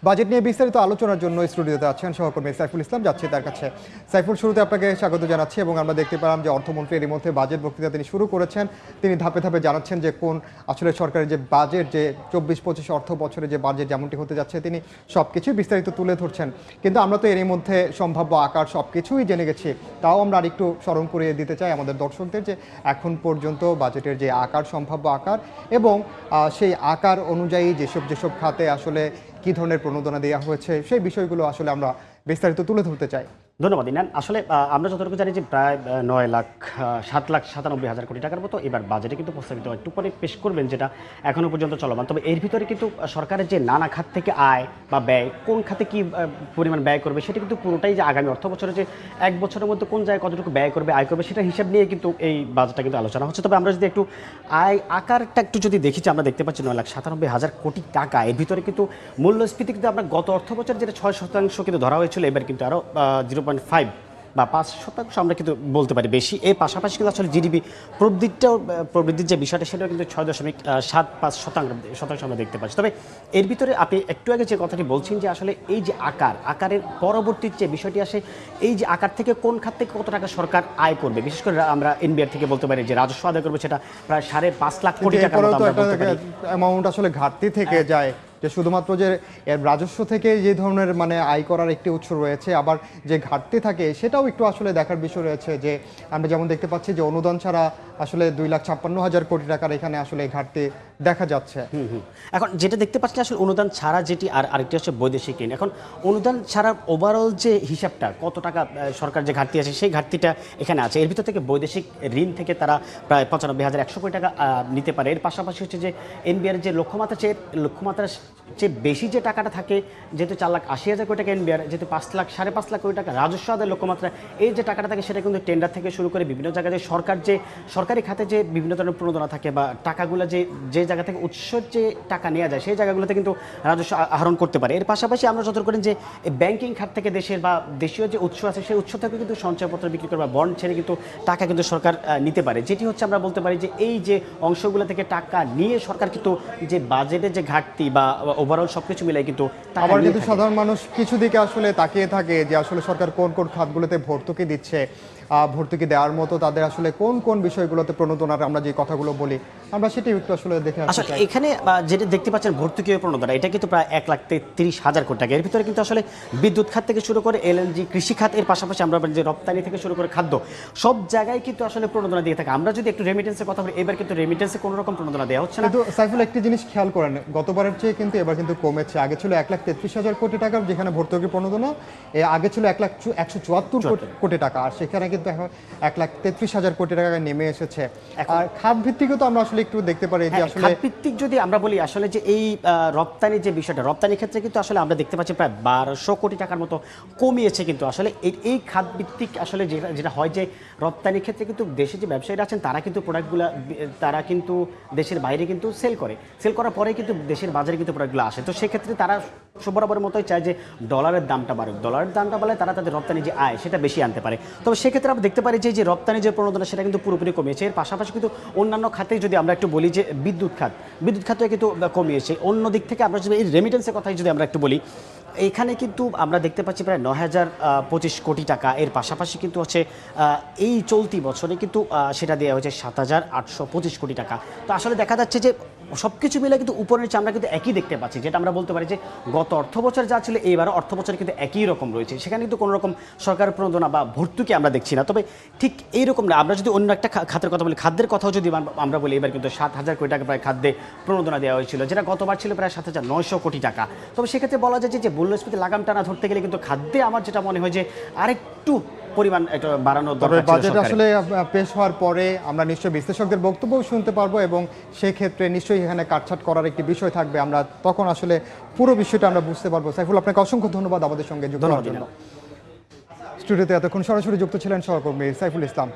Budget নিয়ে বিস্তারিত আলোচনার জন্য স্টুডিওতে আছেন সহকর্মী সাইফুল ইসলাম, যাচ্ছে তার কাছে। সাইফুল, শুরুতে আপনাকে স্বাগত জানাচ্ছি। এবং আমরা দেখতে পেলাম যে অর্থমন্ত্রী এর মধ্যে বাজেট বক্তৃতা তিনি শুরু করেছেন। তিনি ধাপে ধাপে জানাচ্ছেন যে কোন আসলে সরকারের যে বাজেট, যে 24-25 অর্থ বছরে যে বাজেট যেমনটি হতে যাচ্ছে, তিনি সবকিছুই বিস্তারিত তুলে ধরছেন। কিন্তু আমরা তো এর মধ্যে সম্ভাব্য আকার সবকিছুই জেনে গেছি। তাও আমরা আরেকটু স্মরণ করিয়ে দিতে চাই আমাদের দর্শকদের যে এখন পর্যন্ত বাজেটের যে আকার, সম্ভাব্য আকার, এবং সেই আকার অনুযায়ী যেসব খাতে আসলে কী ধরনের প্রণোদনা দেওয়া হয়েছে, সেই বিষয়গুলো আসলে আমরা বিস্তারিত তুলে ধরতে চাই। ধন্যবাদ ইনান। আসলে আমরা যতটুকু জানি যে প্রায় 9,97,হাজার কোটি টাকার মতো এবার বাজেটে কিন্তু প্রস্তাবিত একটু পরে পেশ করবেন, যেটা এখনো পর্যন্ত চলমান। তবে এর ভিতরে কিন্তু সরকারের যে নানা খাত থেকে আয় বা ব্যয়, কোন খাতে কি পরিমাণ ব্যয় করবে, সেটা কিন্তু পুরোটাই যে আগামী অর্থ বছরে যে এক বছরের মধ্যে কোন জায়গায় কতটুকু ব্যয় করবে, আয় করবে, সেটা হিসাব নিয়ে কিন্তু এই বাজেটটা কিন্তু আলোচনা হচ্ছে। তবে আমরা যদি একটু আয় আকারটা একটু যদি দেখি, আমরা দেখতে পাচ্ছি 9,97,হাজার কোটি টাকা। এর ভিতরে কিন্তু মূল্যস্ফীতি কিন্তু আমরা গত অর্থ বছর যেটা 6% কিন্তু ধরা হয়েছিল, এবার কিন্তু আরও 0.5 বা 5% আমরা কিন্তু বলতে পারি বেশি। এর পাশাপাশি কিন্তু আসলে জিডিপি প্রবৃদ্ধির যে বিষয়টা, সেটাও কিন্তু 6.75% আমরা দেখতে পাচ্ছি। তবে এর ভিতরে আপনি একটু আগে যে কথাটি বলছেন যে আসলে এই যে আকারের পরবর্তী যে বিষয়টি আসে, এই যে আকার থেকে কোন খাত থেকে কত টাকা সরকার আয় করবে, বিশেষ করে আমরা এনবিআর থেকে বলতে পারি যে রাজস্ব আদায় করবে, সেটা প্রায় 5.5 লাখ কোটি টাকা অ্যামাউন্ট আসলে ঘাটতি থেকে যায়। যে শুধুমাত্র যে রাজস্ব থেকে যে ধরনের আয় করার একটি উৎস রয়েছে, আবার যে ঘাটতি থাকে সেটাও একটু আসলে দেখার বিষয় রয়েছে। যে আমরা যেমন দেখতে পাচ্ছি যে অনুদান ছাড়া আসলে 2,56,000 কোটি টাকার এখানে আসলে ঘাটতি দেখা যাচ্ছে। এখন যেটা দেখতে পাচ্ছি আসলে অনুদান ছাড়া যেটি, আর আরেকটি হচ্ছে বৈদেশিক ঋণ। এখন অনুদান ছাড়া ওভারঅল যে হিসাবটা, কত টাকা সরকার যে ঘাটতি আছে, সেই ঘাটতিটা এখানে আছে। এর ভিতর থেকে বৈদেশিক ঋণ থেকে তারা প্রায় 95,100 কোটি টাকা নিতে পারে। এর পাশাপাশি হচ্ছে যে এনবিআর যে লক্ষ্যমাত্রা চেয়ে বেশি যে টাকাটা থাকে, যেহেতু 4,80,000 কোটি টাকা এনবিআর, যেহেতু 5 লাখ কোটি টাকা রাজস্ব আদায়ের লক্ষ্যমাত্রা, এই যে টাকাটা থাকে সেটা কিন্তু টেন্ডার থেকে শুরু করে বিভিন্ন জায়গায় সরকারি খাতে যে বিভিন্ন ধরনের প্রণোদনা থাকে বা টাকাগুলো যে জায়গা থেকে উৎসের যে টাকা নেওয়া যায়, সেই জায়গাগুলোতে কিন্তু রাজস্ব আহরণ করতে পারে। এর পাশাপাশি আমরা যত করেন যে ব্যাংকিং খাত থেকে দেশের বা দেশীয় যে উৎস আছে, সেই উৎস থেকে কিন্তু সঞ্চয়পত্র বিক্রি করে বা বন্ড ছেড়ে কিন্তু টাকা কিন্তু সরকার নিতে পারে। যেটি হচ্ছে আমরা বলতে পারি যে এই যে অংশগুলো থেকে টাকা নিয়ে সরকার কিন্তু যে বাজেটের যে ঘাটতি বা ওভারঅল সবকিছু মিলাই কিন্তু আবার কিন্তু সাধারণ মানুষ কিছু দিকে আসলে তাকিয়ে থাকে যে আসলে সরকার কোন কোন খাতগুলোতে ভর্তুকি দিচ্ছে, ভর্তুকি দেওয়ার মতো তাদের আসলে কোন কোন বিষয়গুলোতে প্রণোদনার আমরা যে কথাগুলো বলি, আমরা সেটাই একটু আসলে দেখে আসলে এখানে যেটা দেখতে পাচ্ছেন ভর্তুকি প্রণোদনা, এটা কিন্তু প্রায় 1,33,000 কোটি টাকা। এর ভিতরে কিন্তু আসলে বিদ্যুৎ খাত থেকে শুরু করে এলএনজি, কৃষি খাত, এর পাশাপাশি আমরা যে রপ্তানি থেকে শুরু করে খাদ্য, সব জায়গায় কিন্তু আসলে প্রণোদনা দিয়ে থাকে। আমরা যদি একটু রেমিটেন্সের কথা বলি, এবার কিন্তু রেমিটেন্সে কোনো রকম প্রণোদনা দেওয়া হচ্ছে না। কিন্তু সাইফুল, একটি জিনিস খেয়াল করেন, গতবারের চেয়ে কিন্তু এবার কিন্তু কমেছে। আগে ছিল 1,33,000 কোটি টাকা যেখানে ভর্তুকি প্রণোদনা, আগে ছিল 1,174 কোটি টাকা, আর সেখানে কিন্তু এখন 1,33,000 কোটি টাকা নেমে এসেছে। আর খাত ভিত্তিক তো আমরা আসলে একটু দেখতে পারি যে আসলে খাত ভিত্তিক যদি আমরা বলি, আসলে যে এই রপ্তানি যে বিষয়টা, রপ্তানির ক্ষেত্রে কিন্তু আসলে আমরা দেখতে পাচ্ছি প্রায় 1,200 কোটি টাকার মতো কমিয়েছে। কিন্তু আসলে এই খাত ভিত্তিক আসলে যেটা হয় যে রপ্তানির ক্ষেত্রে কিন্তু দেশে যে ব্যবসায়ীরা আছেন, তারা কিন্তু প্রোডাক্টগুলো তারা কিন্তু দেশের বাইরে কিন্তু সেল করার পরে কিন্তু দেশের বাজারে কিন্তু প্রোডাক্টগুলো আসে। তো সেক্ষেত্রে তারা বরাবরের মতোই চায় যে ডলারের দামটা বাড়ুক, ডলারের দামটা বাড়লে তারা তাদের রপ্তানি যে আয় সেটা বেশি আনতে পারে। তবে সেক্ষেত্রে আমরা দেখতে পারি যে রপ্তানি যে প্রণোদনা, সেটা কিন্তু পুরোপুরি কমিয়েছে। এর পাশাপাশি কিন্তু অন্যান্য খাতে যদি আমরা একটু বলি যে বিদ্যুৎ খাতে কিন্তু কমিয়েছে। অন্য দিক থেকে আমরা যদি এই রেমিটেন্সের কথাই যদি আমরা একটু বলি, এখানে কিন্তু আমরা দেখতে পাচ্ছি প্রায় 9,025 কোটি টাকা। এর পাশাপাশি কিন্তু হচ্ছে এই চলতি বছরে কিন্তু সেটা দেওয়া হয়েছে 7,825 কোটি টাকা। তো আসলে দেখা যাচ্ছে যে সব কিছু মিলে কিন্তু উপরের নিচে আমরা কিন্তু একই দেখতে পাচ্ছি, যেটা আমরা বলতে পারি যে গত অর্থ বছর যা ছিল, এইবারও অর্থ বছর কিন্তু একই রকম রয়েছে। সেখানে কিন্তু কোনো রকম সরকারের প্রণোদনা বা ভর্তুকি আমরা দেখছি না। তবে ঠিক এইরকম না, আমরা যদি অন্য একটা খাতের কথা বলি, খাদ্যের কথাও যদি আমরা বলি, এবার কিন্তু 7,000 কোটি টাকা প্রায় খাদ্যে প্রণোদনা দেওয়া হয়েছিল, যেটা গতবার ছিল প্রায় 7,900 কোটি টাকা। তবে সেক্ষেত্রে বলা যায় যে মূল্যস্ফীতি লাগাম টানা ধরতে গেলে কিন্তু খাদ্যে আমার যেটা মনে হয় যে আরেকটু পরিমাণ এটা বাড়ানোর দরকার। বাজেট আসলে পেশ হওয়ার পরে আমরা নিশ্চয়ই বিশ্লেষকদের বক্তব্যও শুনতে পারবো, এবং সেই ক্ষেত্রে নিশ্চয়ই এখানে কাটছাট করার একটি বিষয় থাকবে। আমরা তখন আসলে পুরো বিষয়টা আমরা বুঝতে পারবো। সাইফুল, আপনাকে অসংখ্য ধন্যবাদ আমাদের সঙ্গে যুক্ত হওয়ার জন্য। স্টুডিওতে এতক্ষণ সরাসরি যুক্ত ছিলেন সহকর্মী সাইফুল ইসলাম।